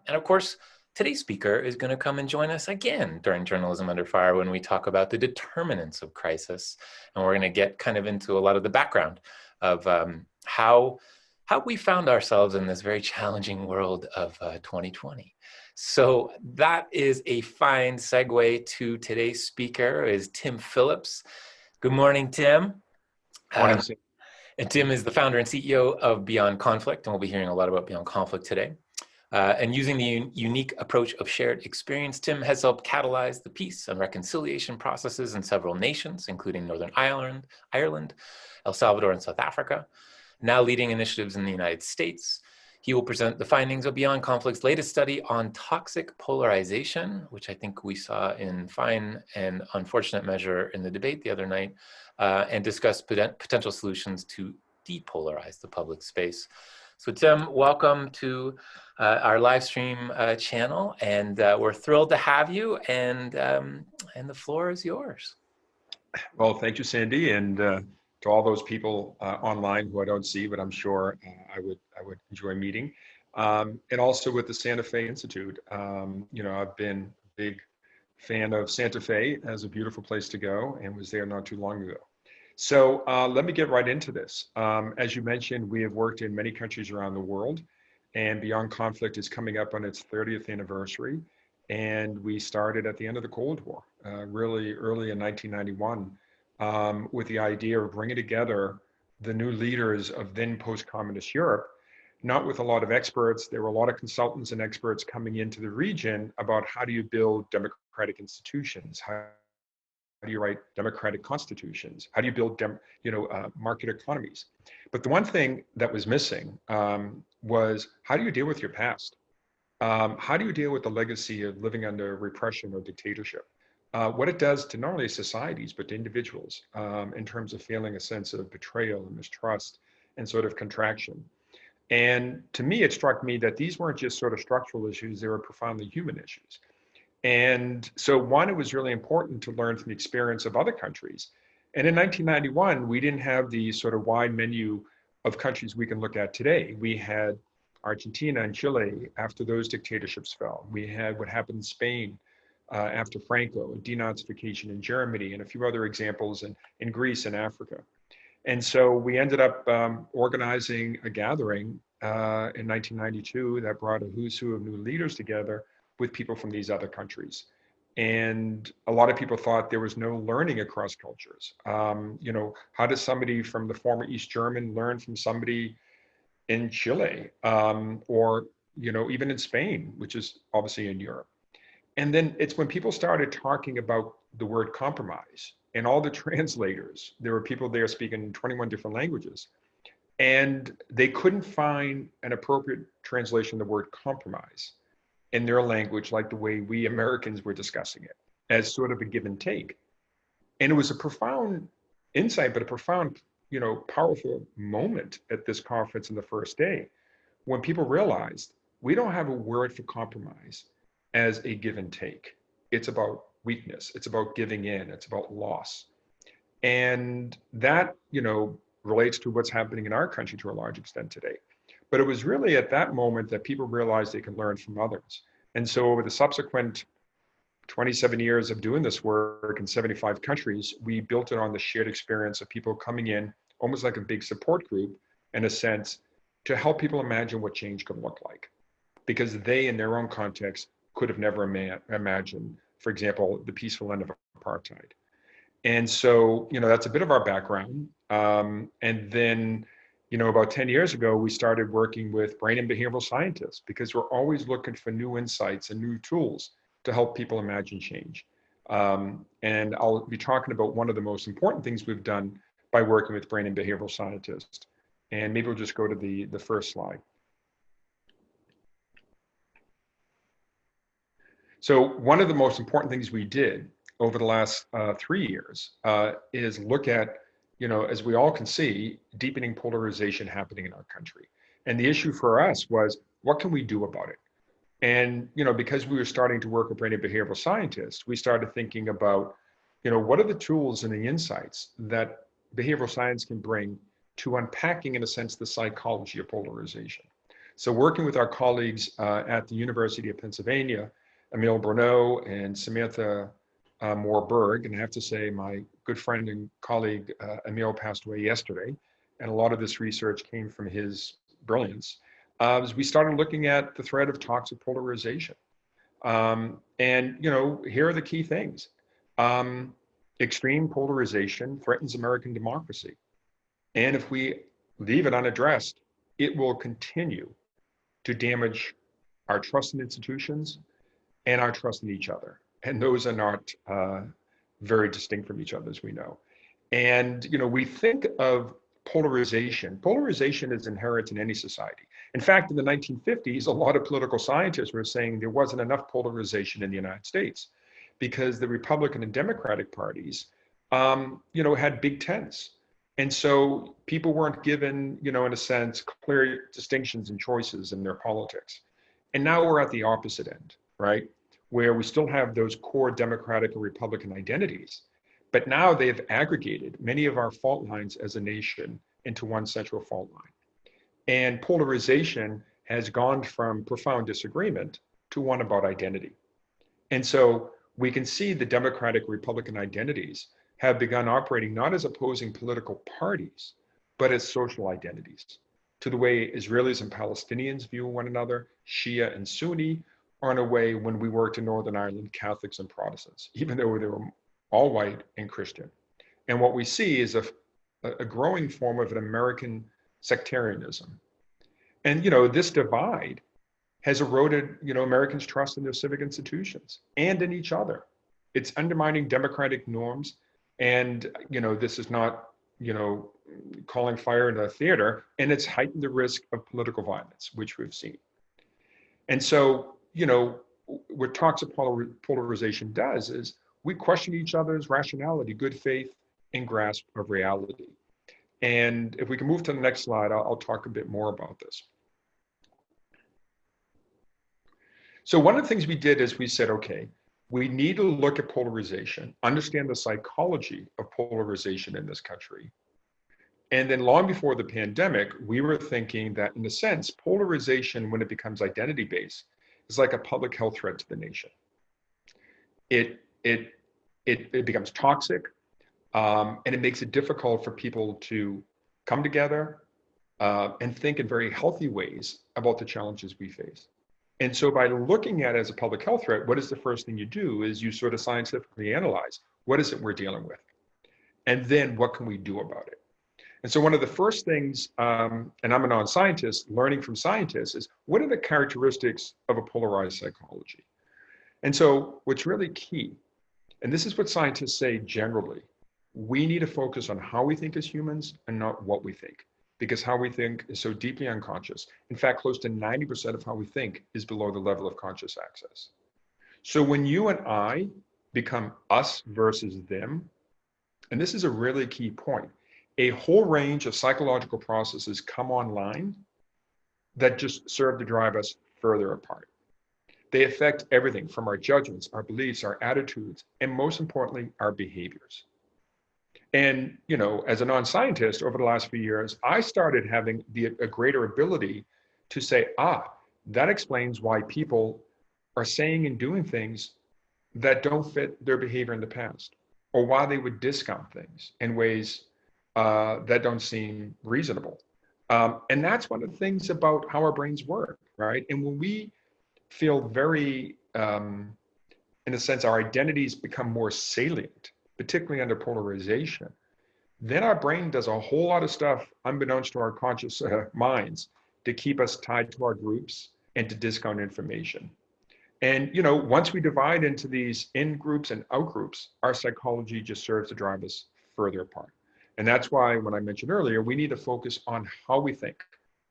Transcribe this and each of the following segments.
And of course, today's speaker is going to come and join us again during Journalism Under Fire when we talk about the determinants of crisis. And we're going to get kind of into a lot of the background of how we found ourselves in this very challenging world of 2020. So that is a fine segue to today's speaker is Tim Phillips. Good morning, Tim. Morning. And Tim is the founder and CEO of Beyond Conflict, and we'll be hearing a lot about Beyond Conflict today. And using the unique approach of shared experience, Tim has helped catalyze the peace and reconciliation processes in several nations, including Northern Ireland, El Salvador, and South Africa. Now leading initiatives in the United States. He will present the findings of Beyond Conflict's latest study on toxic polarization, which I think we saw in fine and unfortunate measure in the debate the other night, and discuss potential solutions to depolarize the public space. So Tim, welcome to our live stream channel, and we're thrilled to have you, and the floor is yours. Well, thank you, Sandy, and to all those people online who I don't see, but I'm sure I would enjoy meeting, and also with the Santa Fe Institute. I've been a big fan of Santa Fe as a beautiful place to go, and was there not too long ago. So let me get right into this. As you mentioned, we have worked in many countries around the world, and Beyond Conflict is coming up on its 30th anniversary. And we started at the end of the Cold War, really early in 1991, with the idea of bringing together the new leaders of then post-communist Europe, not with a lot of experts. There were a lot of consultants and experts coming into the region about how do you build democratic institutions, how do you write democratic constitutions? How do you build market economies? But the one thing that was missing was how do you deal with your past? How do you deal with the legacy of living under repression or dictatorship? What it does to not only societies, but to individuals in terms of feeling a sense of betrayal and mistrust and sort of contraction. And to me, it struck me that these weren't just sort of structural issues, they were profoundly human issues. And so one, it was really important to learn from the experience of other countries. And in 1991, we didn't have the sort of wide menu of countries we can look at today. We had Argentina and Chile after those dictatorships fell. We had what happened in Spain after Franco, denazification in Germany, and a few other examples in Greece and Africa. And so we ended up organizing a gathering in 1992 that brought a who's who of new leaders together with people from these other countries. And a lot of people thought there was no learning across cultures. How does somebody from the former East German learn from somebody in Chile, or even in Spain, which is obviously in Europe? And then it's when people started talking about the word compromise and all the translators, there were people there speaking 21 different languages, and they couldn't find an appropriate translation of the word compromise in their language, like the way we Americans were discussing it, as sort of a give and take. And it was a profound insight, but a profound, powerful moment at this conference in the first day, when people realized we don't have a word for compromise as a give and take. It's about weakness. It's about giving in. It's about loss. And that, relates to what's happening in our country to a large extent today. But it was really at that moment that people realized they could learn from others. And so over the subsequent 27 years of doing this work in 75 countries, we built it on the shared experience of people coming in almost like a big support group, in a sense, to help people imagine what change could look like. Because they, in their own context, could have never imagined, for example, the peaceful end of apartheid. And so, that's a bit of our background. And then, about 10 years ago, we started working with brain and behavioral scientists, because we're always looking for new insights and new tools to help people imagine change. And I'll be talking about one of the most important things we've done by working with brain and behavioral scientists. And maybe we'll just go to the first slide. So one of the most important things we did over the last 3 years is look at, as we all can see, deepening polarization happening in our country. And the issue for us was, what can we do about it? And, because we were starting to work with brain and behavioral scientists, we started thinking about, what are the tools and the insights that behavioral science can bring to unpacking, in a sense, the psychology of polarization. So working with our colleagues at the University of Pennsylvania, Emile Bruneau and Samantha Moore-Berg, and I have to say my good friend and colleague Emile passed away yesterday, and a lot of this research came from his brilliance, as we started looking at the threat of toxic polarization. And, you know, here are the key things. Extreme polarization threatens American democracy. And if we leave it unaddressed, it will continue to damage our trust in institutions and our trust in each other. And those are not very distinct from each other, as we know. And, you know, we think of polarization. Polarization is inherent in any society. In fact, in the 1950s, a lot of political scientists were saying there wasn't enough polarization in the United States because the Republican and Democratic parties, you know, had big tents. And so people weren't given, you know, in a sense, clear distinctions and choices in their politics. And now we're at the opposite end, right? Where we still have those core Democratic and Republican identities, but now they've aggregated many of our fault lines as a nation into one central fault line. And polarization has gone from profound disagreement to one about identity. And so we can see the Democratic Republican identities have begun operating not as opposing political parties, but as social identities, to the way Israelis and Palestinians view one another, Shia and Sunni, or in a way when we worked in Northern Ireland, Catholics and Protestants, even though they were all white and Christian. And what we see is a growing form of an American sectarianism. And, you know, this divide has eroded, you know, Americans' trust in their civic institutions and in each other. It's undermining democratic norms. And, you know, this is not, you know, calling fire in a theater, and it's heightened the risk of political violence, which we've seen. And so, you know, what toxic polarization does is we question each other's rationality, good faith, and grasp of reality. And if we can move to the next slide, I'll talk a bit more about this. So one of the things we did is we said, okay, we need to look at polarization, understand the psychology of polarization in this country. And then long before the pandemic, we were thinking that in a sense, polarization, when it becomes identity-based, is like a public health threat to the nation. It becomes toxic, and it makes it difficult for people to come together and think in very healthy ways about the challenges we face. And so by looking at it as a public health threat, what is the first thing you do is you sort of scientifically analyze, what is it we're dealing with? And then what can we do about it? And so one of the first things, and I'm a non-scientist, learning from scientists is, what are the characteristics of a polarized psychology? And so what's really key, and this is what scientists say generally, we need to focus on how we think as humans and not what we think, because how we think is so deeply unconscious. In fact, close to 90% of how we think is below the level of conscious access. So when you and I become us versus them, and this is a really key point, a whole range of psychological processes come online that just serve to drive us further apart. They affect everything from our judgments, our beliefs, our attitudes, and most importantly, our behaviors. And, you know, as a non-scientist over the last few years, I started having a greater ability to say, that explains why people are saying and doing things that don't fit their behavior in the past, or why they would discount things in ways that don't seem reasonable. And that's one of the things about how our brains work, right? And when we feel very, in a sense, our identities become more salient, particularly under polarization, then our brain does a whole lot of stuff unbeknownst to our conscious minds to keep us tied to our groups and to discount information. And, you know, once we divide into these in groups and out groups, our psychology just serves to drive us further apart. And that's why, when I mentioned earlier, we need to focus on how we think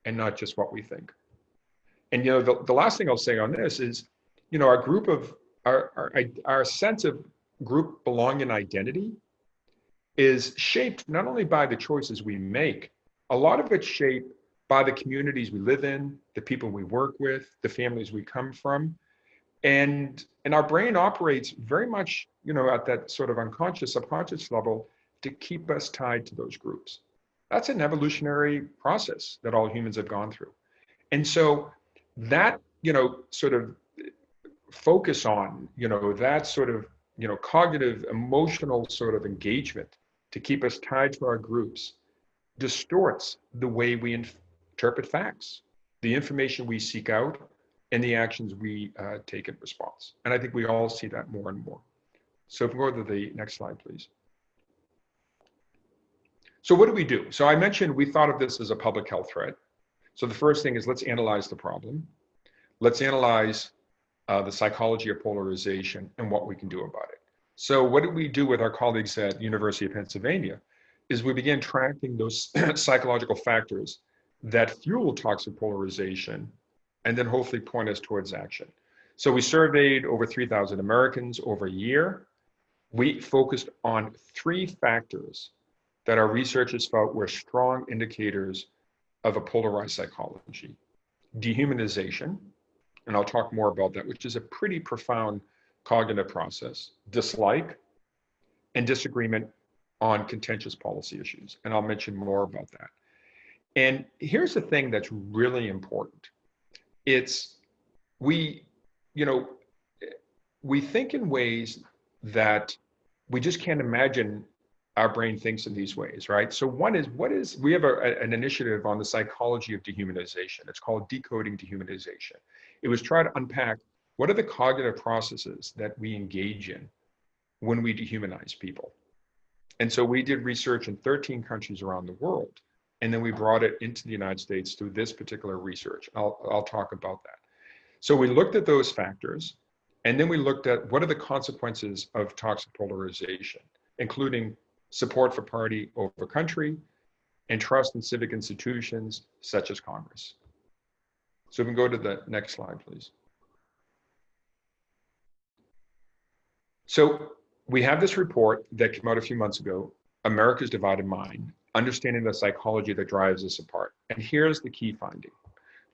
and not just what we think. And, you know, the last thing I'll say on this is, you know, our sense of group belonging and identity is shaped not only by the choices we make, a lot of it's shaped by the communities we live in, the people we work with, the families we come from. And our brain operates very much, you know, at that sort of unconscious, subconscious level to keep us tied to those groups. That's an evolutionary process that all humans have gone through. And so that, sort of focus on, that sort of, cognitive, emotional sort of engagement to keep us tied to our groups distorts the way we interpret facts, the information we seek out, and the actions we take in response. And I think we all see that more and more. So if we go to the next slide, please. So what do we do? So I mentioned we thought of this as a public health threat. So the first thing is let's analyze the problem. Let's analyze the psychology of polarization and what we can do about it. So what did we do with our colleagues at University of Pennsylvania is we began tracking those psychological factors that fuel toxic polarization and then hopefully point us towards action. So we surveyed over 3,000 Americans over a year. We focused on 3 factors that our researchers felt were strong indicators of a polarized psychology. Dehumanization, and I'll talk more about that, which is a pretty profound cognitive process. Dislike and disagreement on contentious policy issues. And I'll mention more about that. And here's the thing that's really important. It's we think in ways that we just can't imagine our brain thinks in these ways, right? So one is, we have an initiative on the psychology of dehumanization. It's called Decoding Dehumanization. It was trying to unpack what are the cognitive processes that we engage in when we dehumanize people. And so we did research in 13 countries around the world, and then we brought it into the United States through this particular research. I'll talk about that. So we looked at those factors, and then we looked at what are the consequences of toxic polarization, including support for party over country, and trust in civic institutions such as Congress. So we can go to the next slide, please. So we have this report that came out a few months ago, America's Divided Mind, Understanding the Psychology That Drives Us Apart. And here's the key finding.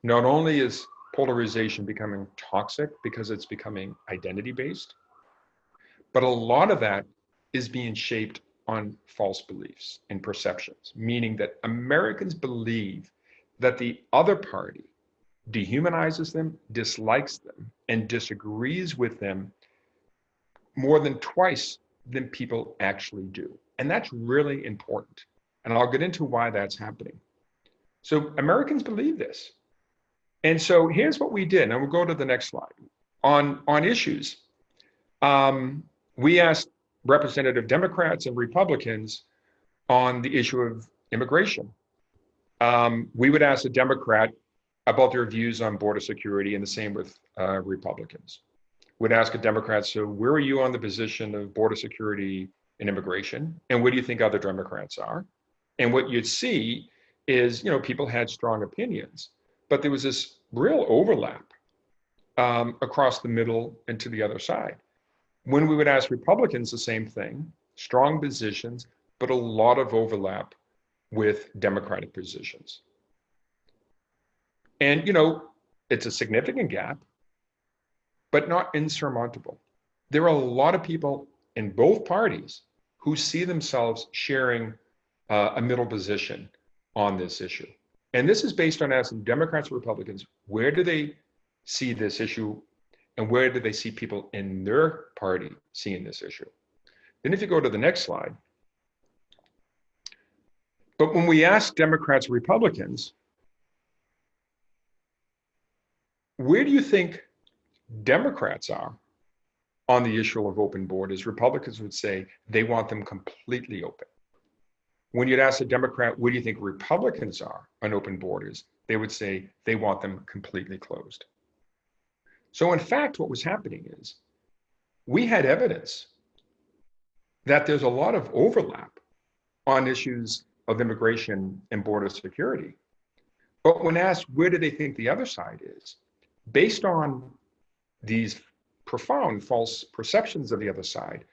Not only is polarization becoming toxic because it's becoming identity-based, but a lot of that is being shaped on false beliefs and perceptions, meaning that Americans believe that the other party dehumanizes them, dislikes them, and disagrees with them more than twice than people actually do. And that's really important. And I'll get into why that's happening. So Americans believe this. And so here's what we did. And we'll go to the next slide. On issues, we asked Representative Democrats and Republicans on the issue of immigration. We would ask a Democrat about their views on border security, and the same with Republicans. We'd ask a Democrat, so where are you on the position of border security and immigration? And where do you think other Democrats are? And what you'd see is, people had strong opinions, but there was this real overlap across the middle and to the other side. When we would ask Republicans the same thing, strong positions, but a lot of overlap with Democratic positions. And, it's a significant gap, but not insurmountable. There are a lot of people in both parties who see themselves sharing a middle position on this issue. And this is based on asking Democrats and Republicans, where do they see this issue, and where do they see people in their party seeing this issue? Then if you go to the next slide, but when we ask Democrats and Republicans, where do you think Democrats are on the issue of open borders? Republicans would say they want them completely open. When you'd ask a Democrat, where do you think Republicans are on open borders? They would say they want them completely closed. So in fact, what was happening is we had evidence that there's a lot of overlap on issues of immigration and border security. But when asked, where do they think the other side is? Based on these profound false perceptions of the other side,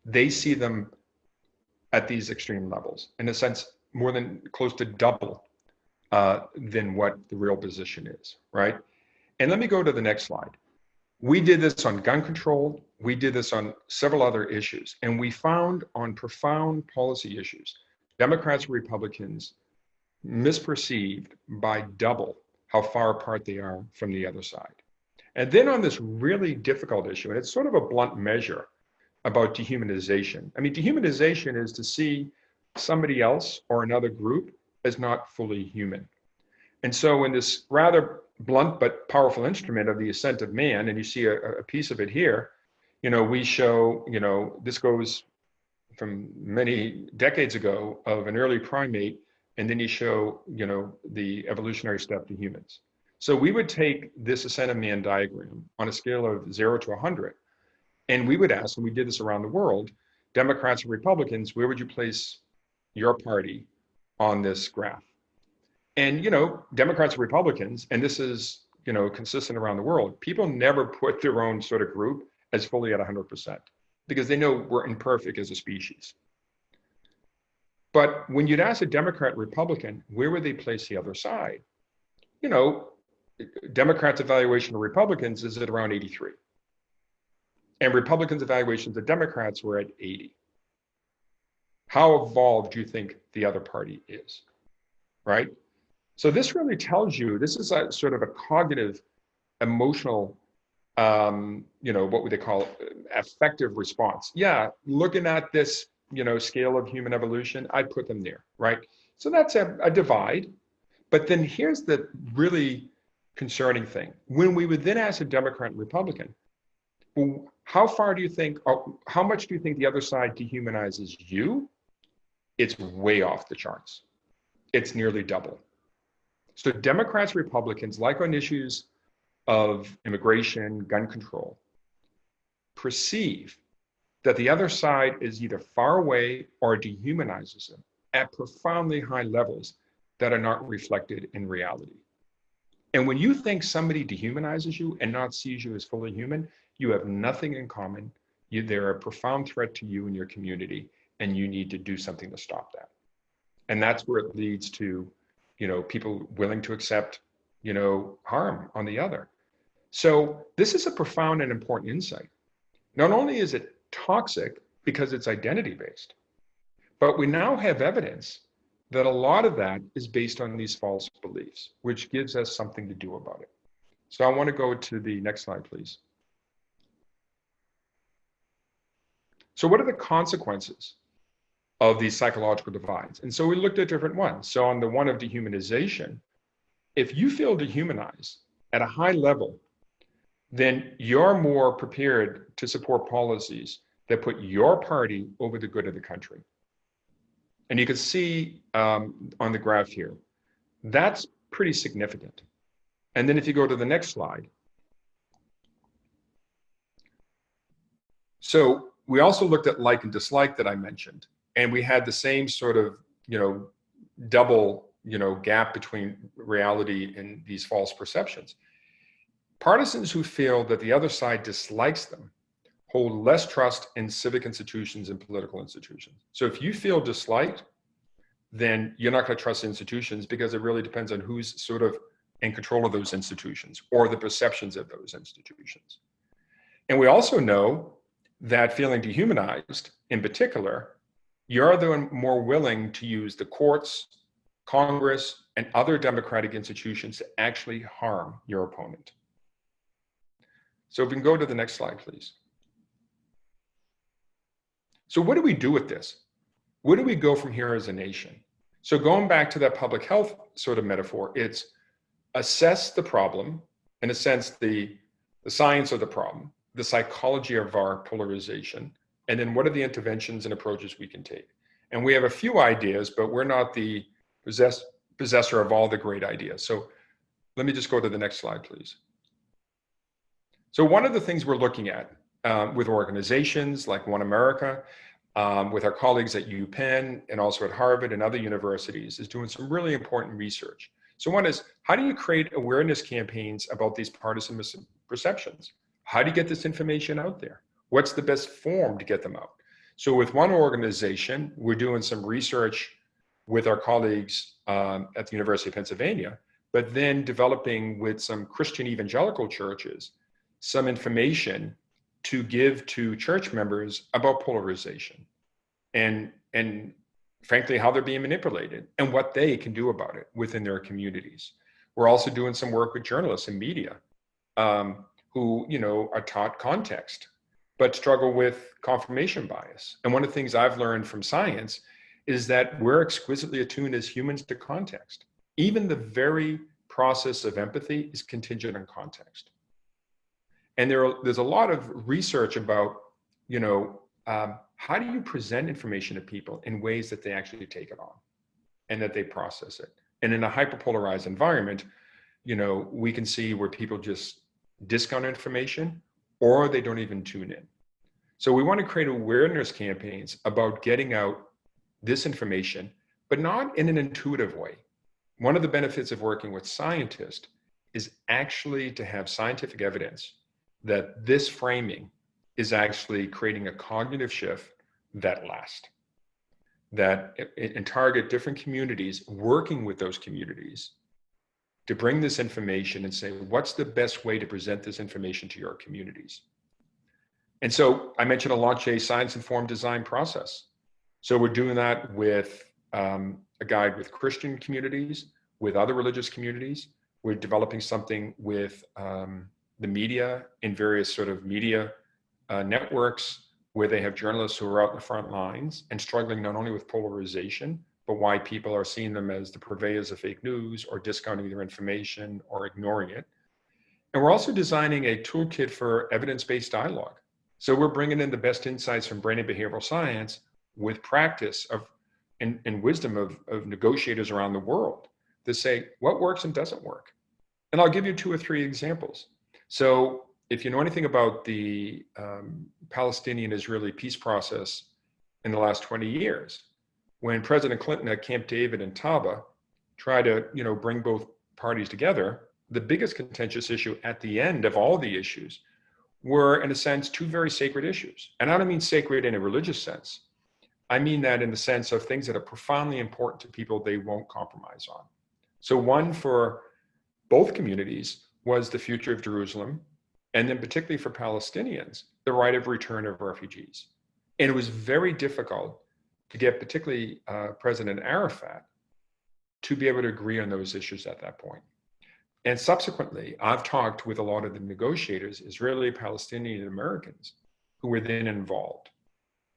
they see them at these extreme levels, in a sense, more than close to double than what the real position is, right? And let me go to the next slide. We did this on gun control. We did this on several other issues. And we found on profound policy issues, Democrats and Republicans misperceived by double how far apart they are from the other side. And then on this really difficult issue, and it's sort of a blunt measure about dehumanization. I mean, dehumanization is to see somebody else or another group as not fully human. And so in this rather blunt but powerful instrument of the ascent of man, and you see a piece of it here, we show, this goes from many decades ago of an early primate, and then you show, the evolutionary step to humans. So we would take this ascent of man diagram on a scale of 0 to 100, and we would ask, and we did this around the world, Democrats and Republicans, where would you place your party on this graph? And, Democrats and Republicans, and this is, consistent around the world, people never put their own sort of group as fully at 100% because they know we're imperfect as a species. But when you'd ask a Democrat, Republican, where would they place the other side? Democrats' evaluation of Republicans is at around 83. And Republicans' evaluations of Democrats were at 80. How evolved do you think the other party is, right? So this really tells you, this is a sort of a cognitive, emotional, what would they call it? Affective response. Yeah, looking at this, scale of human evolution, I'd put them there, right? So that's a divide. But then here's the really concerning thing. When we would then ask a Democrat and Republican, well, how far do you think, or how much do you think the other side dehumanizes you? It's way off the charts. It's nearly double. So Democrats, Republicans, like on issues of immigration, gun control, perceive that the other side is either far away or dehumanizes them at profoundly high levels that are not reflected in reality. And when you think somebody dehumanizes you and not sees you as fully human, you have nothing in common. They're a profound threat to you and your community, and you need to do something to stop that. And that's where it leads to, people willing to accept, harm on the other. So this is a profound and important insight. Not only is it toxic because it's identity-based, but we now have evidence that a lot of that is based on these false beliefs, which gives us something to do about it. So I want to go to the next slide, please. So what are the consequences of these psychological divides? And so we looked at different ones. So on the one of dehumanization, if you feel dehumanized at a high level, then you're more prepared to support policies that put your party over the good of the country. And you can see on the graph here, that's pretty significant. And then if you go to the next slide. So we also looked at like and dislike that I mentioned, and we had the same sort of, double, gap between reality and these false perceptions. Partisans who feel that the other side dislikes them hold less trust in civic institutions and political institutions. So if you feel disliked, then you're not going to trust institutions because it really depends on who's sort of in control of those institutions or the perceptions of those institutions. And we also know that feeling dehumanized, in particular, you're the more willing to use the courts, Congress, and other democratic institutions to actually harm your opponent. So if we can go to the next slide, please. So what do we do with this? Where do we go from here as a nation? So going back to that public health sort of metaphor, it's assess the problem, in a sense, the science of the problem, the psychology of our polarization, and then what are the interventions and approaches we can take? And we have a few ideas, but we're not the possessor of all the great ideas. So let me just go to the next slide, please. So one of the things we're looking at with organizations like One America, with our colleagues at UPenn and also at Harvard and other universities, is doing some really important research. So one is, how do you create awareness campaigns about these partisan perceptions? How do you get this information out there? What's the best form to get them out? So with one organization, we're doing some research with our colleagues at the University of Pennsylvania, but then developing with some Christian evangelical churches some information to give to church members about polarization and frankly, how they're being manipulated and what they can do about it within their communities. We're also doing some work with journalists and media who, are taught context, but struggle with confirmation bias. And one of the things I've learned from science is that we're exquisitely attuned as humans to context. Even the very process of empathy is contingent on context. And there's a lot of research about, how do you present information to people in ways that they actually take it on and that they process it. And in a hyperpolarized environment, we can see where people just discount information or they don't even tune in. So we want to create awareness campaigns about getting out this information, but not in an intuitive way. One of the benefits of working with scientists is actually to have scientific evidence that this framing is actually creating a cognitive shift that lasts, and target different communities, working with those communities to bring this information and say, what's the best way to present this information to your communities? And so I mentioned launch a science-informed design process. So we're doing that with a guide with Christian communities, with other religious communities. We're developing something with the media in various sort of media networks where they have journalists who are out in the front lines and struggling not only with polarization, but why people are seeing them as the purveyors of fake news or discounting their information or ignoring it. And we're also designing a toolkit for evidence-based dialogue. So we're bringing in the best insights from brain and behavioral science with practice of and wisdom of negotiators around the world to say what works and doesn't work. And I'll give you 2 or 3 examples. So if you know anything about the Palestinian-Israeli peace process in the last 20 years, when President Clinton at Camp David and Taba tried to, bring both parties together, the biggest contentious issue at the end of all the issues were, in a sense, 2 very sacred issues. And I don't mean sacred in a religious sense. I mean that in the sense of things that are profoundly important to people they won't compromise on. So one for both communities was the future of Jerusalem, and then particularly for Palestinians, the right of return of refugees. And it was very difficult to get particularly President Arafat to be able to agree on those issues at that point. And subsequently, I've talked with a lot of the negotiators, Israeli, Palestinian, and Americans, who were then involved,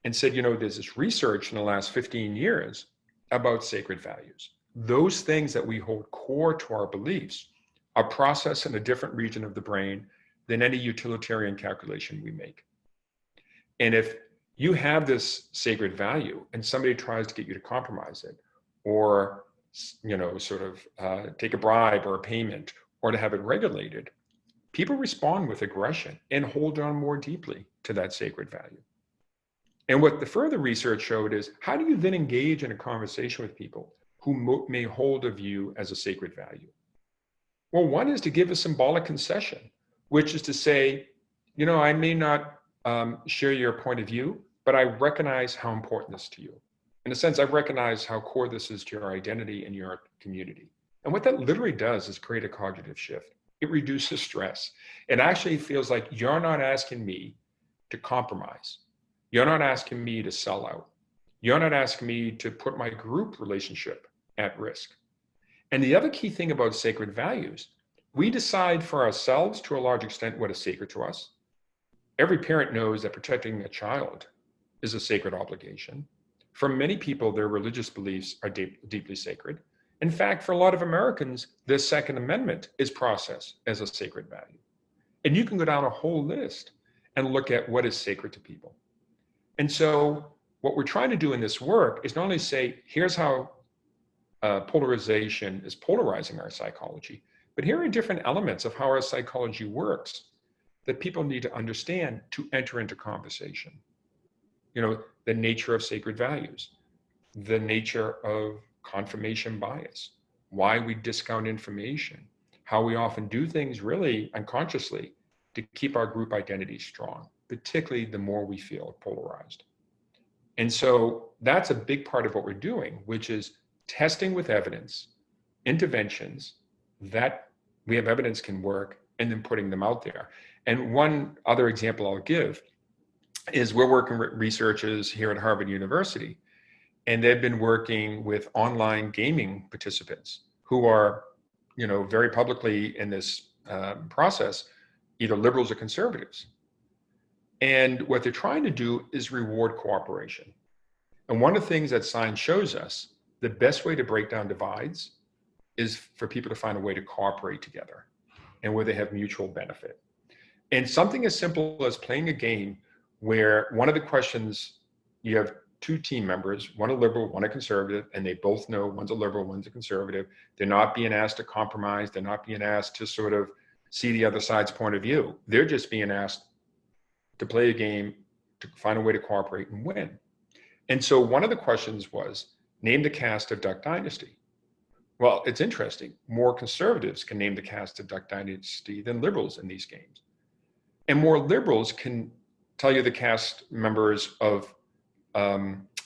and said, there's this research in the last 15 years about sacred values. Those things that we hold core to our beliefs are processed in a different region of the brain than any utilitarian calculation we make. And if you have this sacred value and somebody tries to get you to compromise it, or take a bribe or a payment, or to have it regulated, people respond with aggression and hold on more deeply to that sacred value. And what the further research showed is, how do you then engage in a conversation with people who may hold a view as a sacred value? Well, one is to give a symbolic concession, which is to say, I may not share your point of view, but I recognize how important this is to you. In a sense, I recognize how core this is to your identity and your community. And what that literally does is create a cognitive shift. It reduces stress. It actually feels like you're not asking me to compromise. You're not asking me to sell out. You're not asking me to put my group relationship at risk. And the other key thing about sacred values, we decide for ourselves to a large extent what is sacred to us. Every parent knows that protecting a child is a sacred obligation. For many people, their religious beliefs are deeply sacred. In fact, for a lot of Americans, the Second Amendment is processed as a sacred value. And you can go down a whole list and look at what is sacred to people. And so what we're trying to do in this work is not only say, here's how polarization is polarizing our psychology, but here are different elements of how our psychology works that people need to understand to enter into conversation. The nature of sacred values, the nature of confirmation bias, why we discount information, how we often do things really unconsciously to keep our group identity strong, particularly the more we feel polarized. And so that's a big part of what we're doing, which is testing with evidence, interventions that we have evidence can work, and then putting them out there. And one other example I'll give is we're working with researchers here at Harvard University, and they've been working with online gaming participants who are very publicly in this process, either liberals or conservatives. And what they're trying to do is reward cooperation. And one of the things that science shows us, the best way to break down divides is for people to find a way to cooperate together and where they have mutual benefit. And something as simple as playing a game where one of the questions, you have two team members, one a liberal, one a conservative, and they both know one's a liberal, one's a conservative. They're not being asked to compromise. They're not being asked to sort of see the other side's point of view. They're just being asked to play a game, to find a way to cooperate and win. And so one of the questions was, name the cast of Duck Dynasty. Well, it's interesting. More conservatives can name the cast of Duck Dynasty than liberals in these games. And more liberals can tell you the cast members of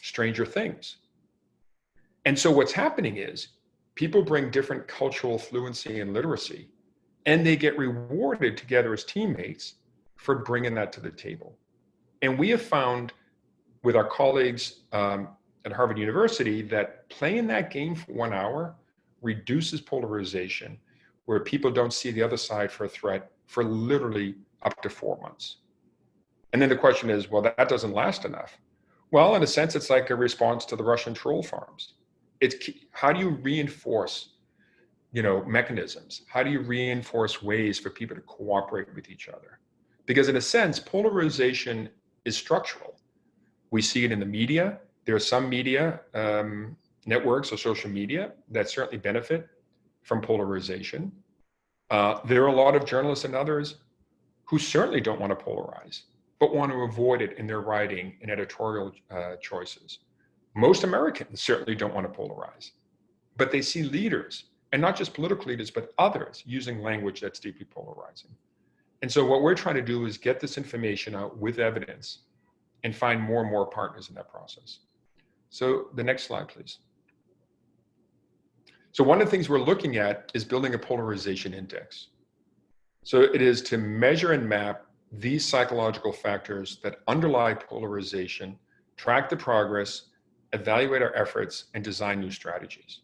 Stranger Things. And so what's happening is people bring different cultural fluency and literacy, and they get rewarded together as teammates for bringing that to the table. And we have found with our colleagues at Harvard University that playing that game for 1 hour reduces polarization, where people don't see the other side for a threat for literally up to 4 months. And then the question is, well, that doesn't last enough. Well, in a sense, it's like a response to the Russian troll farms. It's how do you reinforce, mechanisms? How do you reinforce ways for people to cooperate with each other? Because in a sense, polarization is structural. We see it in the media. There are some media networks or social media that certainly benefit from polarization. There are a lot of journalists and others who certainly don't want to polarize, but want to avoid it in their writing and editorial choices. Most Americans certainly don't want to polarize, but they see leaders, and not just political leaders, but others using language that's deeply polarizing. And so what we're trying to do is get this information out with evidence and find more and more partners in that process. So the next slide, please. So one of the things we're looking at is building a polarization index. So it is to measure and map these psychological factors that underlie polarization, track the progress, evaluate our efforts, and design new strategies.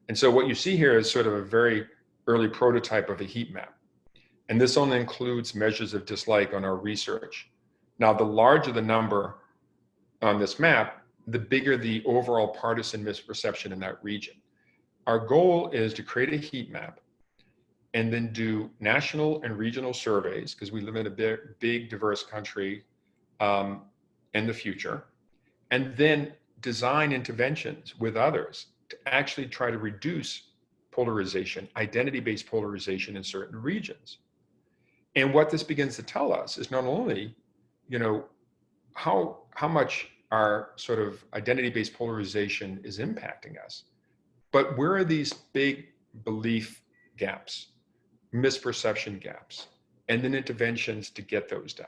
And so what you see here is sort of a very early prototype of a heat map. And this only includes measures of dislike on our research. Now, the larger the number on this map, the bigger the overall partisan misperception in that region. Our goal is to create a heat map and then do national and regional surveys, because we live in a big diverse country in the future, and then design interventions with others to actually try to reduce polarization, identity-based polarization in certain regions. And what this begins to tell us is not only, how much our sort of identity-based polarization is impacting us, but where are these big belief gaps, misperception gaps, and then interventions to get those down.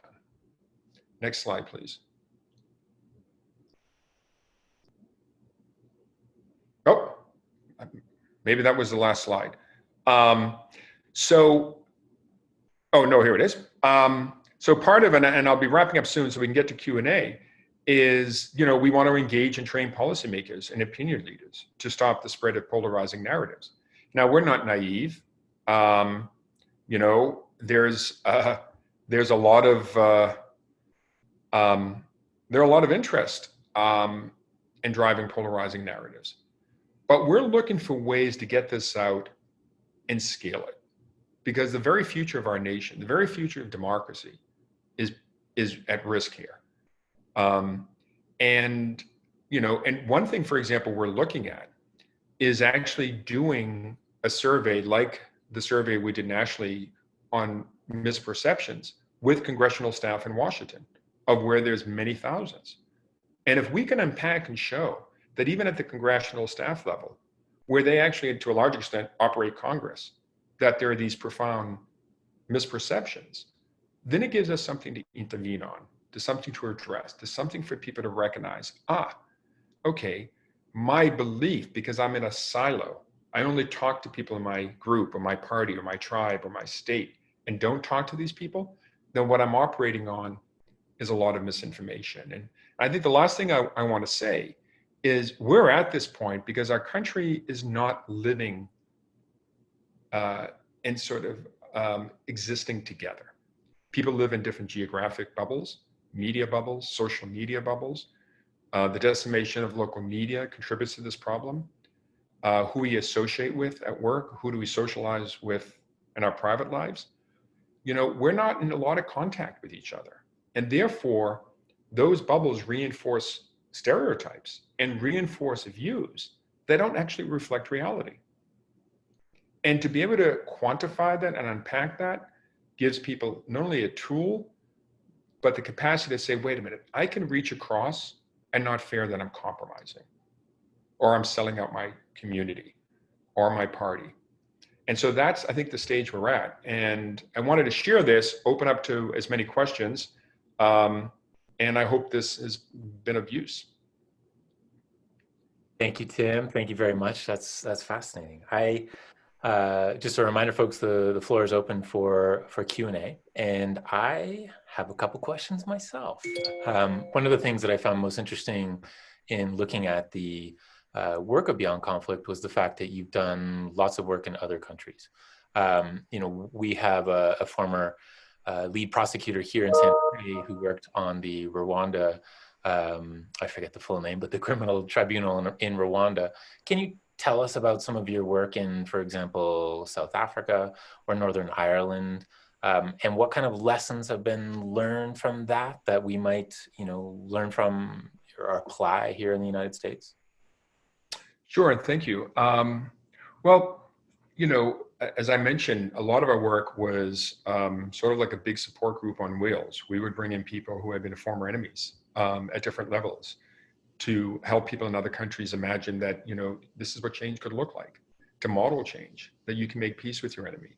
Next slide, please. Oh, maybe that was the last slide. Oh no, here it is. So part of it, and I'll be wrapping up soon so we can get to Q&A, is, we want to engage and train policymakers and opinion leaders to stop the spread of polarizing narratives. Now, we're not naive. There's a lot of interest in driving polarizing narratives, but we're looking for ways to get this out and scale it, because the very future of our nation, the very future of democracy, is at risk here. And one thing, for example, we're looking at is actually doing a survey like the survey we did nationally on misperceptions with congressional staff in Washington, of where there's many thousands. And if we can unpack and show that even at the congressional staff level, where they actually, to a large extent, operate Congress, that there are these profound misperceptions, then it gives us something to intervene on, to something to address, to something for people to recognize, okay, my belief, because I'm in a silo, I only talk to people in my group or my party or my tribe or my state and don't talk to these people, then what I'm operating on is a lot of misinformation. And I think the last thing I want to say is we're at this point because our country is not living and sort of existing together. People live in different geographic bubbles, media bubbles, social media bubbles. The decimation of local media contributes to this problem. Who we associate with at work, who do we socialize with in our private lives? We're not in a lot of contact with each other. And therefore, those bubbles reinforce stereotypes and reinforce views that don't actually reflect reality. And to be able to quantify that and unpack that gives people not only a tool, but the capacity to say, wait a minute, I can reach across and not fear that I'm compromising, or I'm selling out my community or my party. And so that's, I think, the stage we're at. And I wanted to share this, open up to as many questions. And I hope this has been of use. Thank you, Tim. Thank you very much. That's fascinating. Just a reminder, folks, the floor is open for Q&A, and I have a couple questions myself. One of the things that I found most interesting in looking at the work of Beyond Conflict was the fact that you've done lots of work in other countries. We have a former lead prosecutor here in San Jose who worked on the Rwanda, I forget the full name, but the criminal tribunal in Rwanda. Can you tell us about some of your work in, for example, South Africa or Northern Ireland, and what kind of lessons have been learned from that we might, learn from or apply here in the United States? Sure, and thank you. Well, as I mentioned, a lot of our work was sort of like a big support group on wheels. We would bring in people who had been former enemies at different levels to help people in other countries imagine that, this is what change could look like, to model change, that you can make peace with your enemy,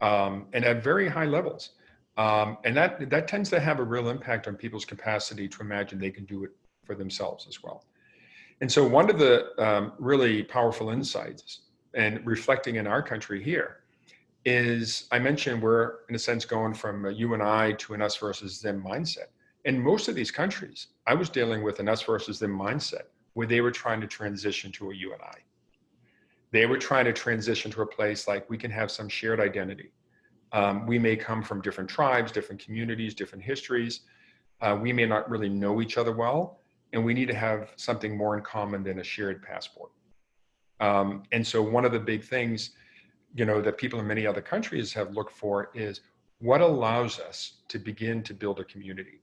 and at very high levels. And that tends to have a real impact on people's capacity to imagine they can do it for themselves as well. And so one of the really powerful insights, and reflecting in our country here, is I mentioned we're, in a sense, going from a you and I to an us versus them mindset. In most of these countries, I was dealing with an us versus them mindset where they were trying to transition to a you and I. They were trying to transition to a place like we can have some shared identity. We may come from different tribes, different communities, different histories. We may not really know each other well, and we need to have something more in common than a shared passport. And so one of the big things, that people in many other countries have looked for is what allows us to begin to build a community.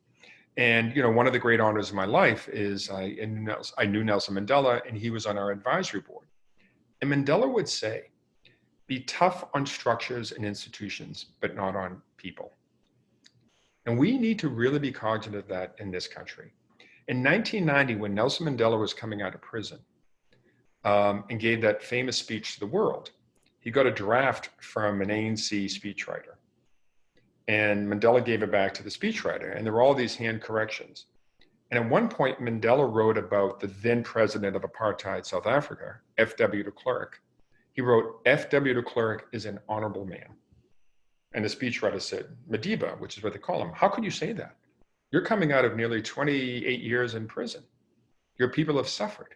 And, one of the great honors of my life is I knew Nelson Mandela, and he was on our advisory board. And Mandela would say, be tough on structures and institutions, but not on people. And we need to really be cognizant of that in this country. In 1990, when Nelson Mandela was coming out of prison and gave that famous speech to the world, he got a draft from an ANC speechwriter. And Mandela gave it back to the speechwriter, and there were all these hand corrections. And at one point, Mandela wrote about the then president of apartheid South Africa, F.W. de Klerk. He wrote, F.W. de Klerk is an honorable man. And the speechwriter said, Madiba, which is what they call him, how could you say that? You're coming out of nearly 28 years in prison. Your people have suffered,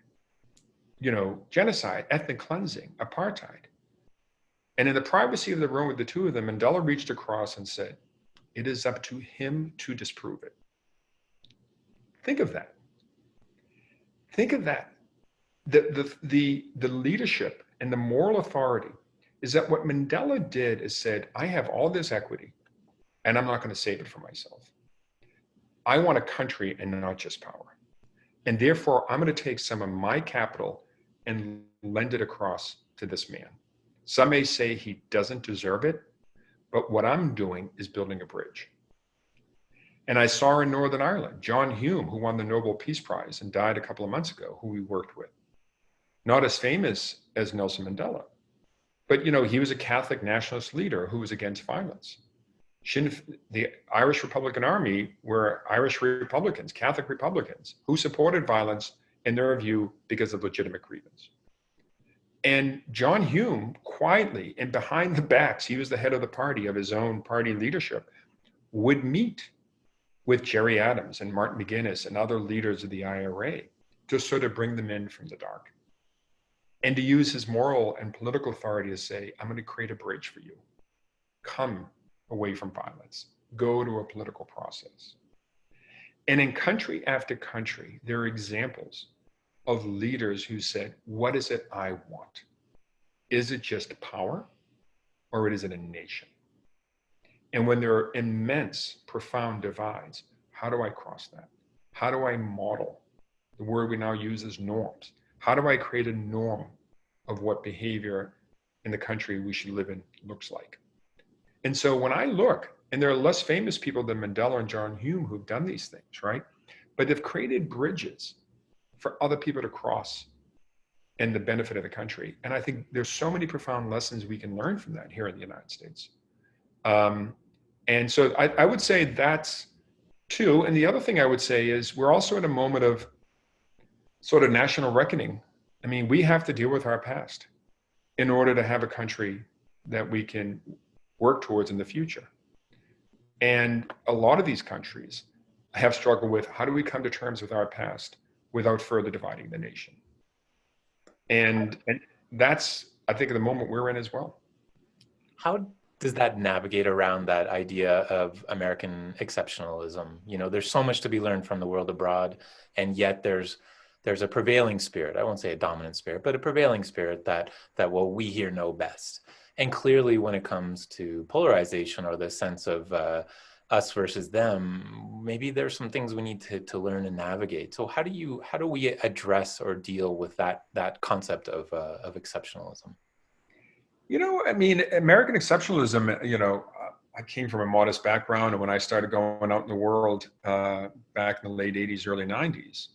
genocide, ethnic cleansing, apartheid. And in the privacy of the room with the two of them, Mandela reached across and said, it is up to him to disprove it. Think of that. Think of that. The leadership and the moral authority is that what Mandela did is said, I have all this equity and I'm not going to save it for myself. I want a country and not just power. And therefore, I'm going to take some of my capital and lend it across to this man. Some may say he doesn't deserve it, but what I'm doing is building a bridge. And I saw in Northern Ireland, John Hume, who won the Nobel Peace Prize and died a couple of months ago, who we worked with. Not as famous as Nelson Mandela, but he was a Catholic nationalist leader who was against violence. The Irish Republican Army were Irish Republicans, Catholic Republicans, who supported violence in their view because of legitimate grievance. And John Hume, quietly and behind the backs, he was the head of the party, of his own party leadership, would meet with Jerry Adams and Martin McGuinness and other leaders of the IRA to sort of bring them in from the dark. and to use his moral and political authority to say, I'm going to create a bridge for you. Come away from violence. Go to a political process. And in country after country, there are examples of leaders who said, what is it I want? Is it just power, or is it a nation? And when there are immense, profound divides, how do I cross that? How do I model? The word we now use is norms. How do I create a norm of what behavior in the country we should live in looks like? And so when I look, and there are less famous people than Mandela and John Hume who've done these things, right? But they've created bridges for other people to cross and the benefit of the country. And I think there's so many profound lessons we can learn from that here in the United States. And so I would say that's two. And the other thing I would say is we're also in a moment of sort of national reckoning. I mean, we have to deal with our past in order to have a country that we can work towards in the future. And a lot of these countries have struggled with, how do we come to terms with our past without further dividing the nation? And that's, I think, the moment we're in as well. How does that navigate around that idea of American exceptionalism? You know, there's so much to be learned from the world abroad, and yet there's a prevailing spirit. I won't say a dominant spirit, but a prevailing spirit that well, we here know best. And clearly, when it comes to polarization or the sense of us versus them, maybe there's some things we need to learn and navigate. So how do we address or deal with that concept of exceptionalism? You know, I mean, American exceptionalism, you know, I came from a modest background, and when I started going out in the world back in the late 80s, early 90s,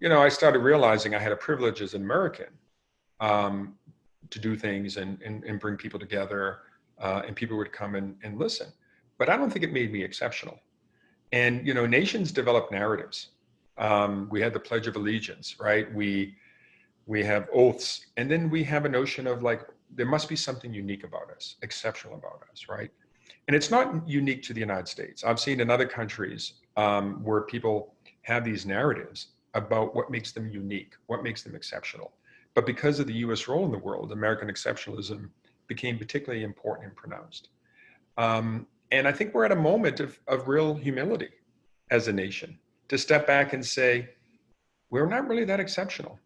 you know, I started realizing I had a privilege as an American to do things and bring people together, and people would come and listen. But I don't think it made me exceptional. And, you know, nations develop narratives. We had the Pledge of Allegiance, right? We have oaths, and then we have a notion of like, there must be something unique about us, exceptional about us, right? And it's not unique to the United States. I've seen in other countries where people have these narratives about what makes them unique, what makes them exceptional. But because of the US role in the world, American exceptionalism became particularly important and pronounced. And I think we're at a moment of real humility as a nation to step back and say, we're not really that exceptional.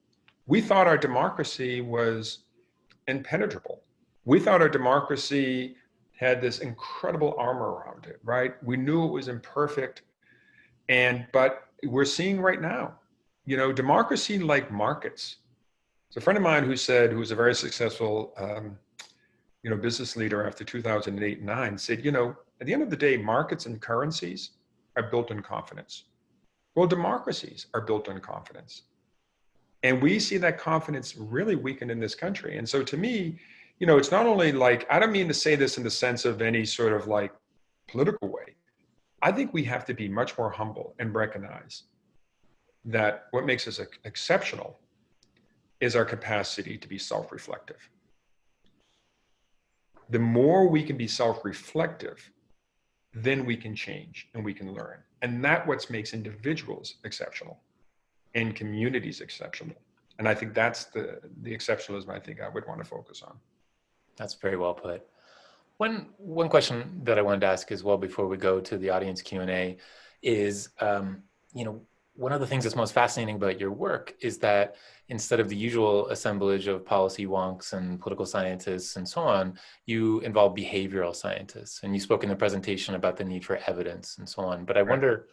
We thought our democracy was impenetrable. We thought our democracy had this incredible armor around it, right? We knew it was imperfect. But we're seeing right now, you know, democracy like markets. There's a friend of mine who was a very successful, you know, business leader after 2008 and 9 said, you know, at the end of the day, markets and currencies are built on confidence. Well, democracies are built on confidence. And we see that confidence really weakened in this country. And so to me, you know, it's not only like, I don't mean to say this in the sense of any sort of like political way. I think we have to be much more humble and recognize that what makes us exceptional is our capacity to be self-reflective. The more we can be self-reflective, then we can change and we can learn. And that's what makes individuals exceptional and communities exceptional. And I think that's the exceptionalism I think I would want to focus on. That's very well put. One question that I wanted to ask as well before we go to the audience Q&A is, you know, one of the things that's most fascinating about your work is that instead of the usual assemblage of policy wonks and political scientists and so on, you involve behavioral scientists. And you spoke in the presentation about the need for evidence and so on. But I wonder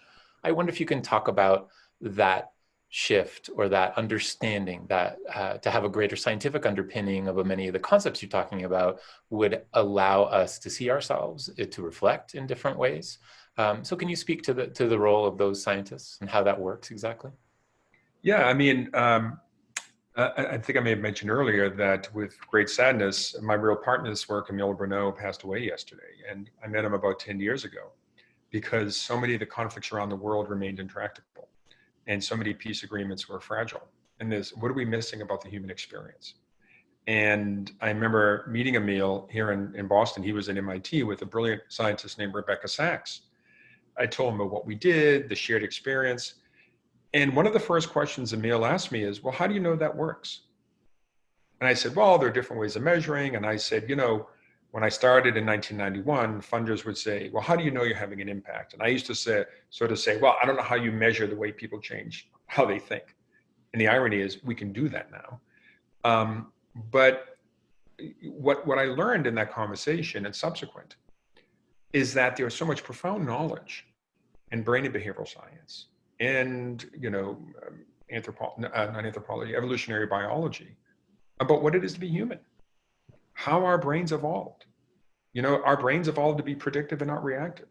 if you can talk about that shift or that understanding that to have a greater scientific underpinning of many of the concepts you're talking about would allow us to see ourselves, to reflect in different ways. So can you speak to the role of those scientists and how that works exactly? Yeah, I mean, I think I may have mentioned earlier that with great sadness, my real partner in this work, Emile Bruneau, passed away yesterday. And I met him about 10 years ago because so many of the conflicts around the world remained intractable. And so many peace agreements were fragile. And what are we missing about the human experience? And I remember meeting Emile here in Boston. He was at MIT with a brilliant scientist named Rebecca Sachs. I told him about what we did, the shared experience. And one of the first questions Emile asked me is, well, how do you know that works? And I said, well, there are different ways of measuring. And I said, you know, when I started in 1991, funders would say, well, how do you know you're having an impact? And I used to sort of say, well, I don't know how you measure the way people change, how they think. And the irony is we can do that now. But what I learned in that conversation and subsequent is that there's so much profound knowledge in brain and behavioral science and, you know, not anthropology, evolutionary biology about what it is to be human, how our brains evolved. You know, our brains evolved to be predictive and not reactive.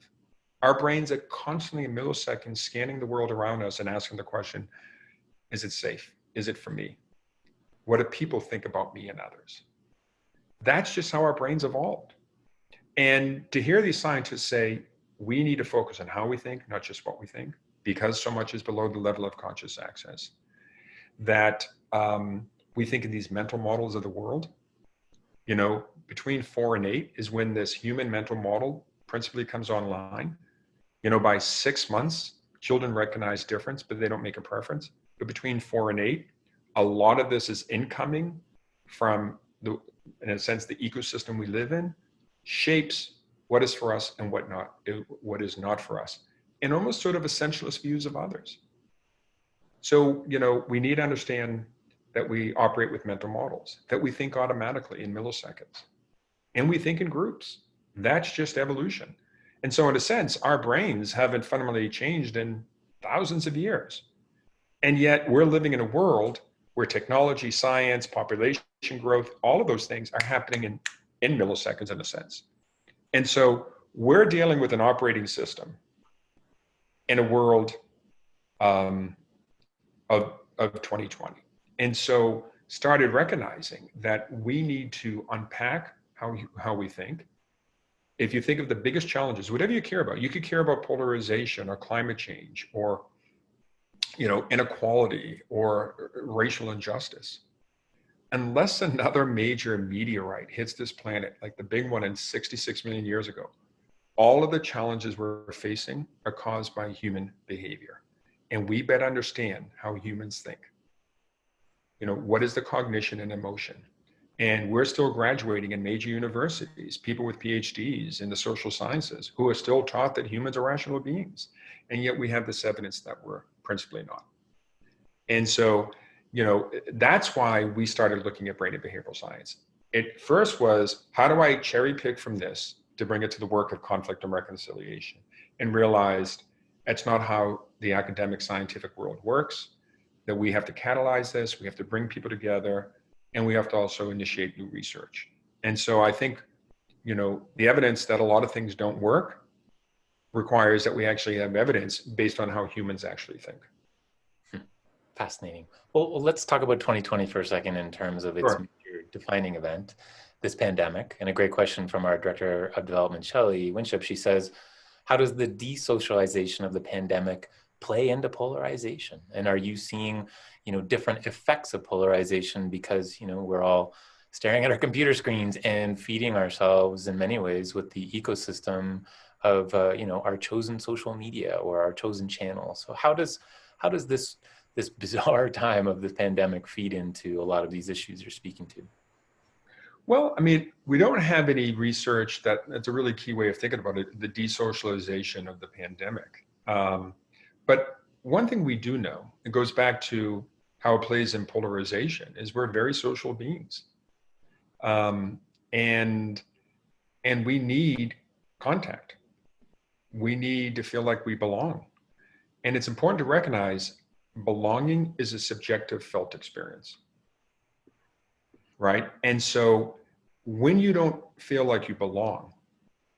Our brains are constantly in milliseconds scanning the world around us and asking the question, is it safe? Is it for me? What do people think about me and others? That's just how our brains evolved. And to hear these scientists say, we need to focus on how we think, not just what we think, because so much is below the level of conscious access, that we think in these mental models of the world. You know, between 4 and 8 is when this human mental model principally comes online. You know, by 6 months, children recognize difference, but they don't make a preference. But between 4 and 8, a lot of this is incoming from in a sense, the ecosystem we live in shapes what is for us and what is not for us, and almost sort of essentialist views of others. So, you know, we need to understand that we operate with mental models, that we think automatically in milliseconds, and we think in groups. That's just evolution. And so in a sense, our brains haven't fundamentally changed in thousands of years. And yet we're living in a world where technology, science, population growth, all of those things are happening in milliseconds in a sense. And so we're dealing with an operating system in a world of 2020. And so started recognizing that we need to unpack how we think. If you think of the biggest challenges, whatever you care about, you could care about polarization or climate change or, you know, inequality or racial injustice. Unless another major meteorite hits this planet, like the big one in 66 million years ago, all of the challenges we're facing are caused by human behavior. And we better understand how humans think. You know, what is the cognition and emotion? And we're still graduating in major universities, people with PhDs in the social sciences who are still taught that humans are rational beings. And yet we have this evidence that we're principally not. And so, you know, that's why we started looking at brain and behavioral science. It first was, how do I cherry pick from this to bring it to the work of conflict and reconciliation? And realized that's not how the academic scientific world works, that we have to catalyze this, we have to bring people together, and we have to also initiate new research. And so I think, you know, the evidence that a lot of things don't work requires that we actually have evidence based on how humans actually think. Fascinating. Well, let's talk about 2020 for a second in terms of its major defining event, this pandemic. And a great question from our Director of Development, Shelley Winship. She says, how does the desocialization of the pandemic play into polarization? And are you seeing, you know, different effects of polarization because, you know, we're all staring at our computer screens and feeding ourselves in many ways with the ecosystem of, you know, our chosen social media or our chosen channel. So how does this bizarre time of the pandemic feed into a lot of these issues you're speaking to? Well, I mean, we don't have any research that's a really key way of thinking about it, the desocialization of the pandemic. But one thing we do know, it goes back to how it plays in polarization, is we're very social beings. And we need contact. We need to feel like we belong. And it's important to recognize belonging is a subjective felt experience, right? And so when you don't feel like you belong,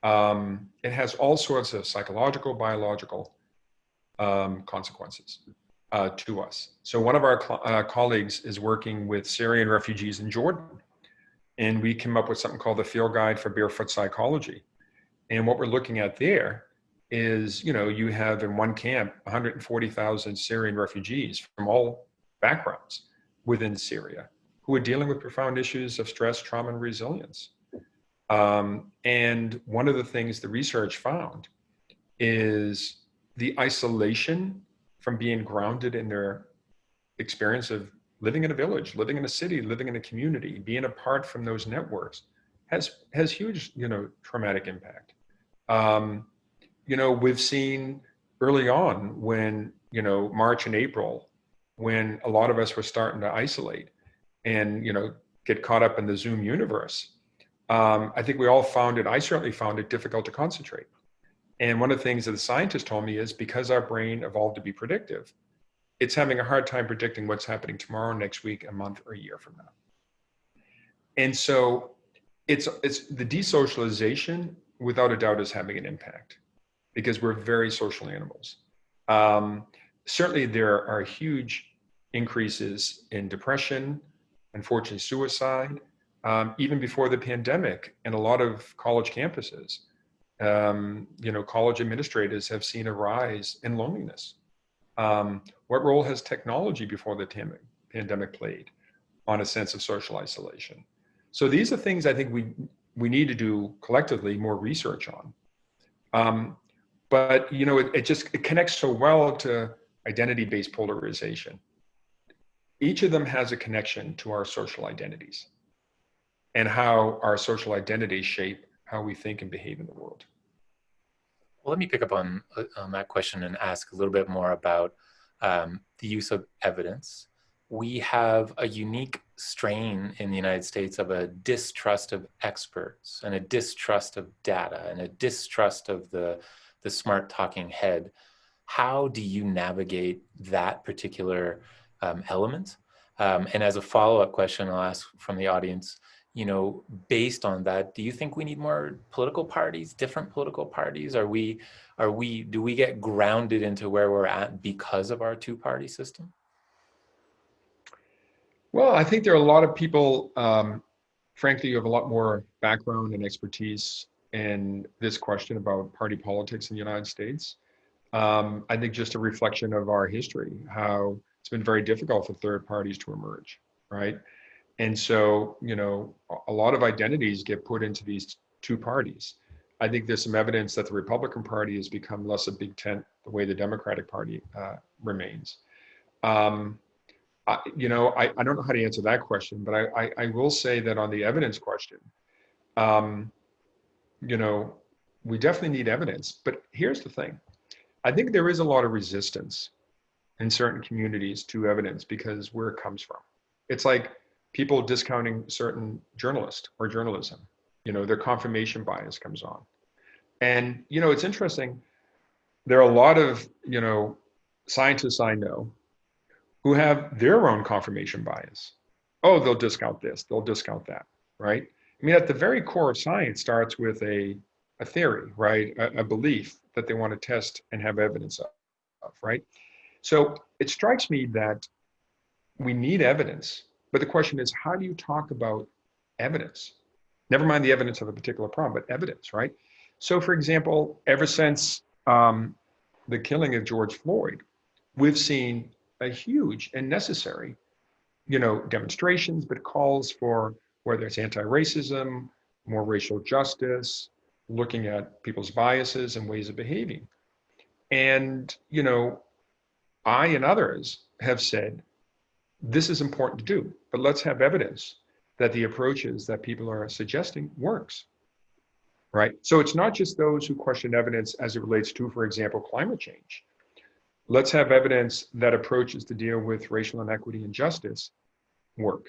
it has all sorts of psychological, biological consequences to us. So one of our colleagues is working with Syrian refugees in Jordan, and we came up with something called the Field Guide for Barefoot Psychology. And what we're looking at there is, you know, you have in one camp 140,000 Syrian refugees from all backgrounds within Syria who are dealing with profound issues of stress, trauma, and resilience. And one of the things the research found is the isolation from being grounded in their experience of living in a village, living in a city, living in a community, being apart from those networks has huge, traumatic impact. We've seen early on when, March and April, when a lot of us were starting to isolate and, get caught up in the Zoom universe. I think we all found it, I certainly found it difficult to concentrate. And one of the things that the scientists told me is because our brain evolved to be predictive, it's having a hard time predicting what's happening tomorrow, next week, a month, or a year from now. And so it's the desocialization, without a doubt, is having an impact because we're very social animals. Certainly there are huge increases in depression, unfortunately suicide, even before the pandemic in a lot of college campuses. College administrators have seen a rise in loneliness. What role has technology before the pandemic played on a sense of social isolation? So these are things I think we need to do collectively more research on. But it connects so well to identity-based polarization. Each of them has a connection to our social identities and how our social identities shape how we think and behave in the world. Well, let me pick up on that question and ask a little bit more about the use of evidence. We have a unique strain in the United States of a distrust of experts and a distrust of data and a distrust of the smart talking head. How do you navigate that particular element? And as a follow-up question, I'll ask from the audience, based on that, do you think we need more political parties, different political parties? Do we get grounded into where we're at because of our two-party system? Well, I think there are a lot of people, frankly, who have a lot more background and expertise in this question about party politics in the United States. I think just a reflection of our history, how it's been very difficult for third parties to emerge, right? And so, a lot of identities get put into these two parties. I think there's some evidence that the Republican Party has become less a big tent the way the Democratic Party remains. I don't know how to answer that question, but I will say that on the evidence question, we definitely need evidence. But here's the thing. I think there is a lot of resistance in certain communities to evidence because where it comes from. It's like people discounting certain journalists or journalism. Their confirmation bias comes on. And, it's interesting. There are a lot of, scientists I know who have their own confirmation bias. Oh, they'll discount this, they'll discount that, right? I mean, at the very core of science starts with a theory, right? A belief that they want to test and have evidence of, right? So it strikes me that we need evidence, but the question is, how do you talk about evidence? Never mind the evidence of a particular problem, but evidence, right? So for example, ever since the killing of George Floyd, we've seen a huge and necessary, demonstrations, but calls for whether it's anti-racism, more racial justice, looking at people's biases and ways of behaving. And, I and others have said, this is important to do, but let's have evidence that the approaches that people are suggesting works, right? So it's not just those who question evidence as it relates to, for example, climate change. Let's have evidence that approaches to deal with racial inequity and justice work,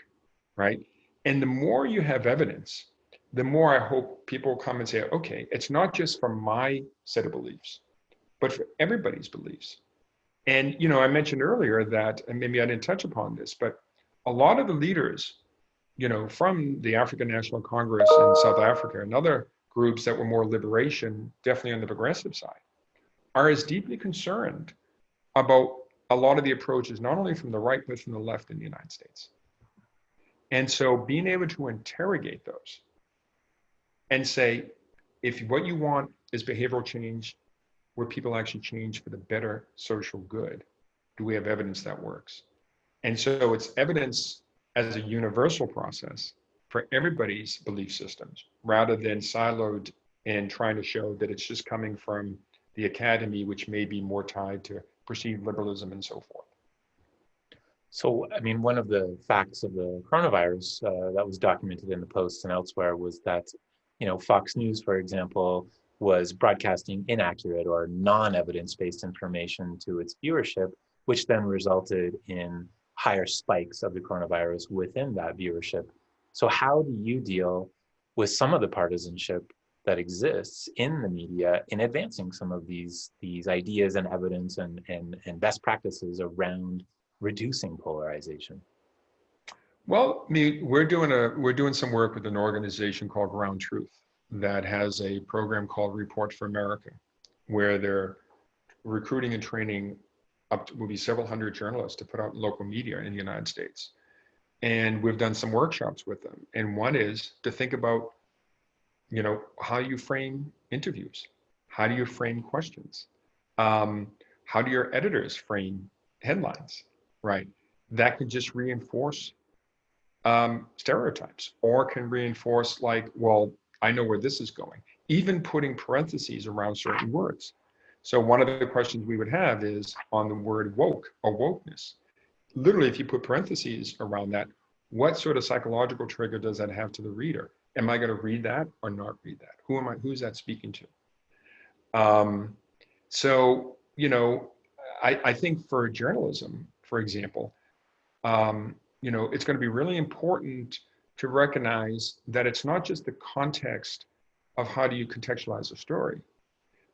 right? And the more you have evidence, the more I hope people come and say, okay, it's not just for my set of beliefs, but for everybody's beliefs. And, I mentioned earlier that, and maybe I didn't touch upon this, but a lot of the leaders, from the African National Congress in South Africa and other groups that were more liberation, definitely on the progressive side, are as deeply concerned about a lot of the approaches, not only from the right, but from the left in the United States. And so being able to interrogate those and say, if what you want is behavioral change, where people actually change for the better social good, do we have evidence that works? And so it's evidence as a universal process for everybody's belief systems, rather than siloed and trying to show that it's just coming from the academy, which may be more tied to perceived liberalism and so forth. So, I mean, one of the facts of the coronavirus that was documented in the Post and elsewhere was that, Fox News, for example, was broadcasting inaccurate or non-evidence-based information to its viewership, which then resulted in higher spikes of the coronavirus within that viewership. So, how do you deal with some of the partisanship that exists in the media in advancing some of these ideas and evidence and best practices around reducing polarization? Well, I mean, we're doing some work with an organization called Ground Truth that has a program called Report for America, where they're recruiting and training up to will be several hundred journalists to put out local media in the United States. And we've done some workshops with them. And one is to think about, how you frame interviews, how do you frame questions, how do your editors frame headlines, right? That could just reinforce stereotypes or can reinforce like, well, I know where this is going, even putting parentheses around certain words. So one of the questions we would have is on the word woke or wokeness. Literally, if you put parentheses around that, what sort of psychological trigger does that have to the reader? Am I going to read that or not read that? Who's that speaking to? So, I think for journalism, for example, it's going to be really important to recognize that it's not just the context of how do you contextualize a story,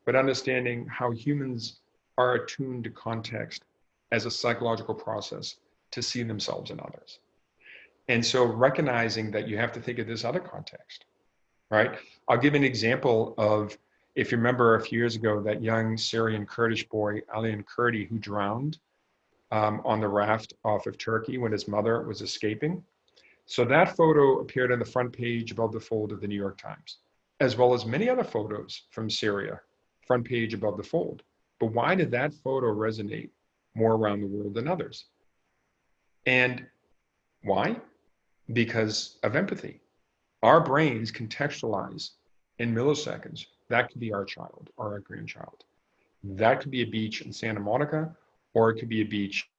but understanding how humans are attuned to context as a psychological process to see themselves in others. And so recognizing that you have to think of this other context, right? I'll give an example of, if you remember a few years ago, that young Syrian Kurdish boy, Alian Kurdi, who drowned on the raft off of Turkey when his mother was escaping. So that photo appeared on the front page above the fold of the New York Times, as well as many other photos from Syria, front page above the fold. But why did that photo resonate more around the world than others? And why? Because of empathy. Our brains contextualize in milliseconds. That could be our child or our grandchild. That could be a beach in Santa Monica, or it could be a beach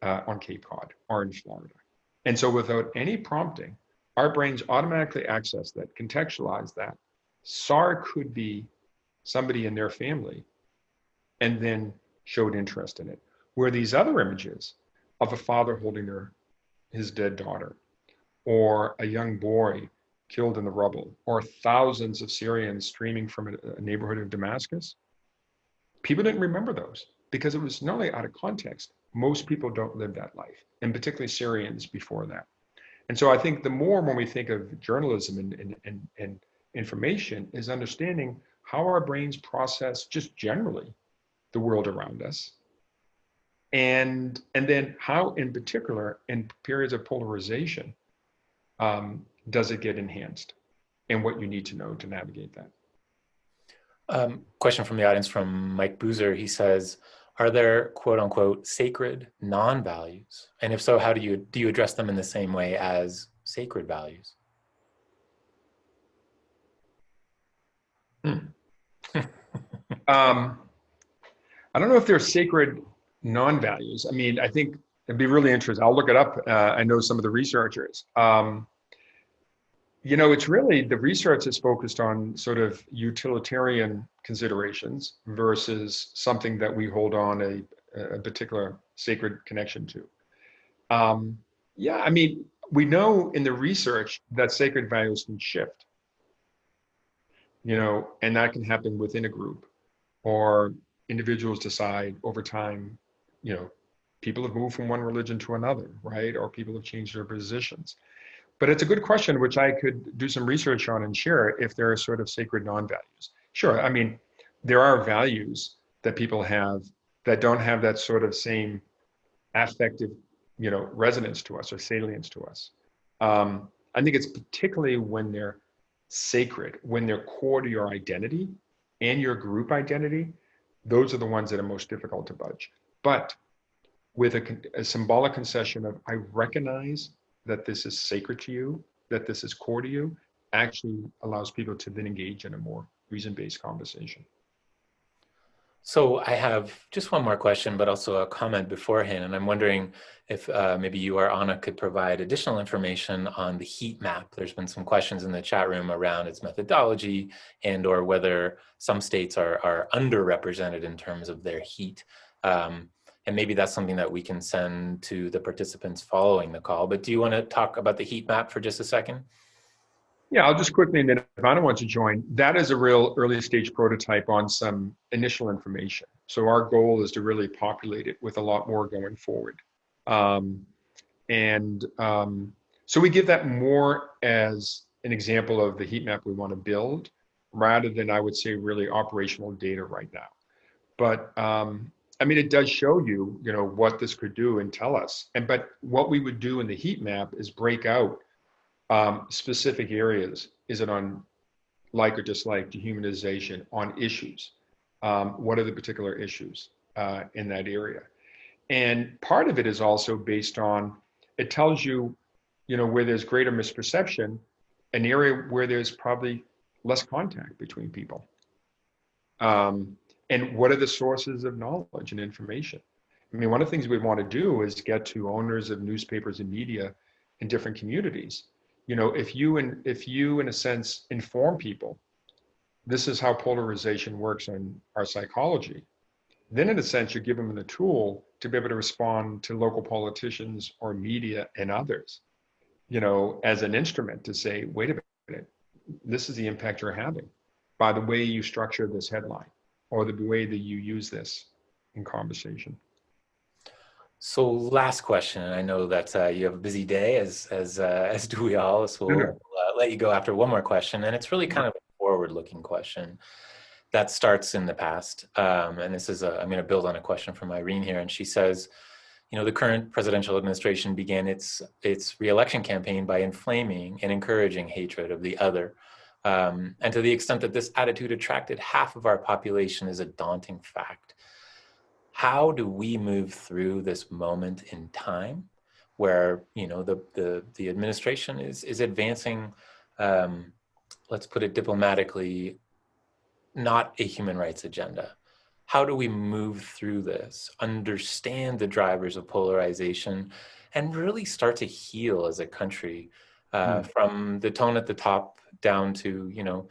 on Cape Cod or in Florida. And so without any prompting, our brains automatically access that, contextualize that. SAR could be somebody in their family and then showed interest in it. Where these other images of a father holding his dead daughter, or a young boy killed in the rubble, or thousands of Syrians streaming from a neighborhood of Damascus, people didn't remember those because it was not only out of context. Most people don't live that life, and particularly Syrians before that. And so I think the more when we think of journalism and information is understanding how our brains process just generally the world around us. And then how in particular in periods of polarization does it get enhanced, and what you need to know to navigate that. Question from the audience from Mike Boozer. He says, are there quote unquote sacred non-values? And if so, how do you address them in the same way as sacred values? I don't know if they're sacred non-values. I mean, I think it'd be really interesting. I'll look it up. I know some of the researchers. It's really, the research is focused on sort of utilitarian considerations versus something that we hold on a particular sacred connection to. I mean, we know in the research that sacred values can shift, and that can happen within a group, or individuals decide over time, people have moved from one religion to another, right? Or people have changed their positions. But it's a good question, which I could do some research on and share if there are sort of sacred non-values. Sure, I mean, there are values that people have that don't have that sort of same affective, resonance to us or salience to us. I think it's particularly when they're sacred, when they're core to your identity and your group identity, those are the ones that are most difficult to budge. But with a symbolic concession of, I recognize that this is sacred to you, that this is core to you, actually allows people to then engage in a more reason-based conversation. So I have just one more question, but also a comment beforehand. And I'm wondering if maybe you or Anna could provide additional information on the heat map. There's been some questions in the chat room around its methodology and or whether some states are underrepresented in terms of their heat. And maybe that's something that we can send to the participants following the call. But do you want to talk about the heat map for just a second? Yeah, I'll just quickly, and then if Anna wants to join, that is a real early stage prototype on some initial information. So our goal is to really populate it with a lot more going forward. Um, and so we give that more as an example of the heat map we want to build, rather than, I would say, really operational data right now. But I mean, it does show you, what this could do and tell us. But what we would do in the heat map is break out specific areas. Is it on like or dislike, dehumanization, on issues? What are the particular issues in that area? And part of it is also based on, it tells you, where there's greater misperception, an area where there's probably less contact between people. And what are the sources of knowledge and information? I mean, one of the things we want to do is get to owners of newspapers and media in different communities. If you in a sense inform people, this is how polarization works in our psychology, then in a sense you give them the tool to be able to respond to local politicians or media and others, as an instrument to say, wait a minute, this is the impact you're having by the way you structure this headline or the way that you use this in conversation. So last question, and I know that you have a busy day, as do we all. So we'll let you go after one more question, and it's really kind of a forward-looking question that starts in the past. And this is I'm going to build on a question from Irene here, and she says, the current presidential administration began its re-election campaign by inflaming and encouraging hatred of the other. And to the extent that this attitude attracted half of our population is a daunting fact. How do we move through this moment in time where, the administration is advancing, let's put it diplomatically, not a human rights agenda? How do we move through this, understand the drivers of polarization, and really start to heal as a country from the tone at the top down to,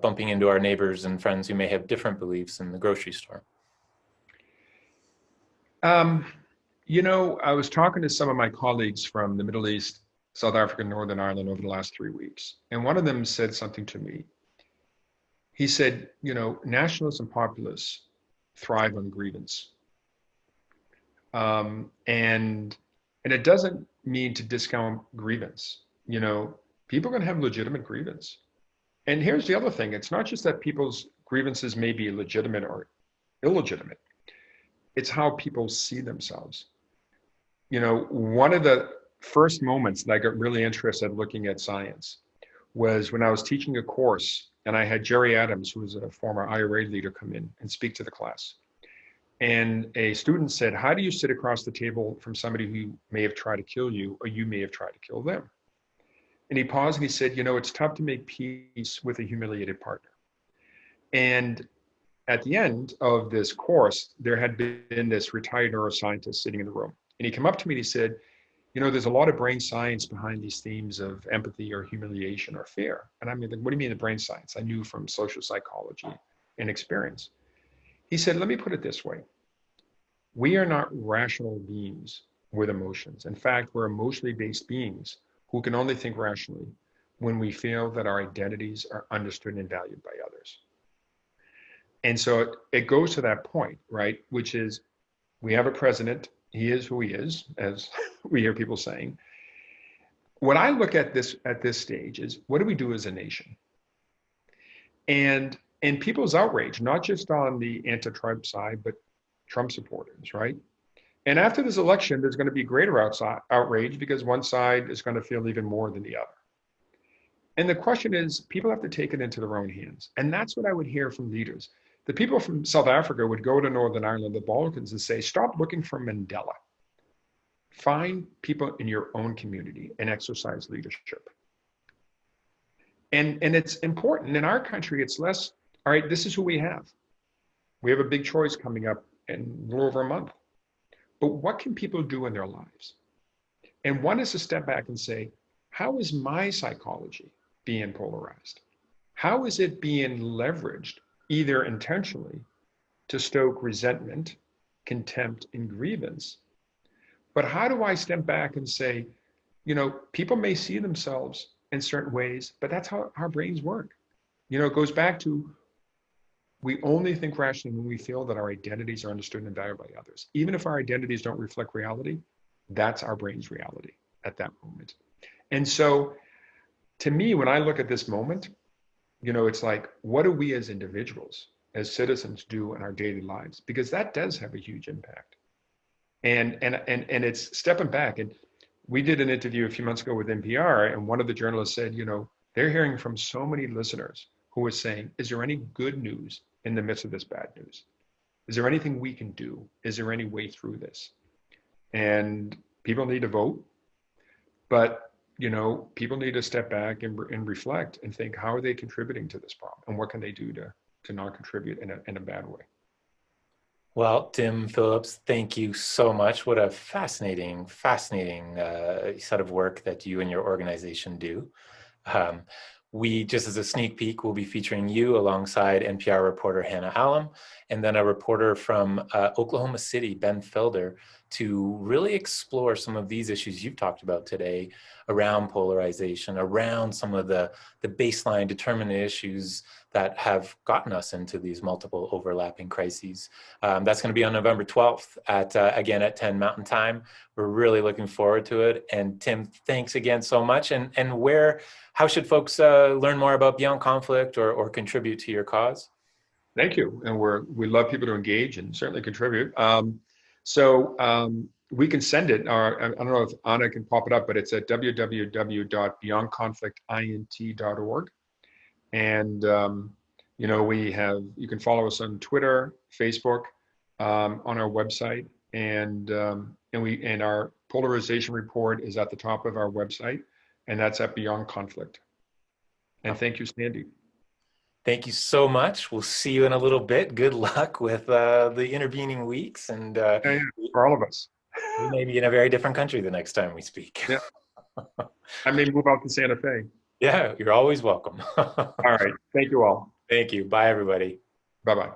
bumping into our neighbors and friends who may have different beliefs in the grocery store? I was talking to some of my colleagues from the Middle East, South Africa, Northern Ireland over the last 3 weeks. And one of them said something to me. He said, nationalists and populists thrive on grievance. And it doesn't mean to discount grievance. People are going to have legitimate grievance. And here's the other thing. It's not just that people's grievances may be legitimate or illegitimate. It's how people see themselves. One of the first moments that I got really interested looking at science was when I was teaching a course and I had Jerry Adams, who was a former IRA leader, come in and speak to the class. And a student said, how do you sit across the table from somebody who may have tried to kill you or you may have tried to kill them? And he paused and he said, it's tough to make peace with a humiliated partner. And at the end of this course, there had been this retired neuroscientist sitting in the room. And he came up to me and he said, there's a lot of brain science behind these themes of empathy or humiliation or fear. And I mean, what do you mean the brain science? I knew from social psychology and experience. He said, let me put it this way. We are not rational beings with emotions. In fact, we're emotionally based beings who can only think rationally when we feel that our identities are understood and valued by others. And so it goes to that point, right? Which is, we have a president, he is who he is, as we hear people saying. What I look at this stage is, what do we do as a nation? And people's outrage, not just on the anti-Trump side, but Trump supporters, right? And after this election, there's going to be greater outrage because one side is going to feel even more than the other. And the question is, people have to take it into their own hands. And that's what I would hear from leaders. The people from South Africa would go to Northern Ireland, the Balkans, and say, stop looking for Mandela. Find people in your own community and exercise leadership. And it's important. In our country, it's less, all right, this is who we have. We have a big choice coming up in a little over a month. But what can people do in their lives? And one is to step back and say, how is my psychology being polarized? How is it being leveraged, either intentionally, to stoke resentment, contempt, and grievance? But how do I step back and say, people may see themselves in certain ways, but that's how our brains work. It goes back to, we only think rationally when we feel that our identities are understood and valued by others. Even if our identities don't reflect reality, that's our brain's reality at that moment. And so to me, when I look at this moment, it's like, what do we as individuals, as citizens do in our daily lives? Because that does have a huge impact. And it's stepping back. And we did an interview a few months ago with NPR, and one of the journalists said, they're hearing from so many listeners who are saying, is there any good news in the midst of this bad news? Is there anything we can do? Is there any way through this? And people need to vote, but people need to step back and reflect and think, how are they contributing to this problem? And what can they do to not contribute in a bad way? Well, Tim Phillips, thank you so much. What a fascinating set of work that you and your organization do. We, just as a sneak peek, will be featuring you alongside NPR reporter Hannah Allam, and then a reporter from Oklahoma City, Ben Felder, to really explore some of these issues you've talked about today around polarization, around some of the baseline determinant issues that have gotten us into these multiple overlapping crises. That's going to be on November 12th again at 10 Mountain Time. We're really looking forward to it. And Tim, thanks again so much. And how should folks learn more about Beyond Conflict or contribute to your cause? Thank you. And we love people to engage and certainly contribute. We can send it, or I don't know if Anna can pop it up, but it's at www.beyondconflictint.org. And, you can follow us on Twitter, Facebook, on our website. And our polarization report is at the top of our website, and that's at Beyond Conflict. And thank you, Sandy. Thank you so much. We'll see you in a little bit. Good luck with the intervening weeks. And for all of us. We may be in a very different country the next time we speak. Yeah. I may move out to Santa Fe. Yeah, you're always welcome. All right. Thank you all. Thank you. Bye, everybody. Bye-bye.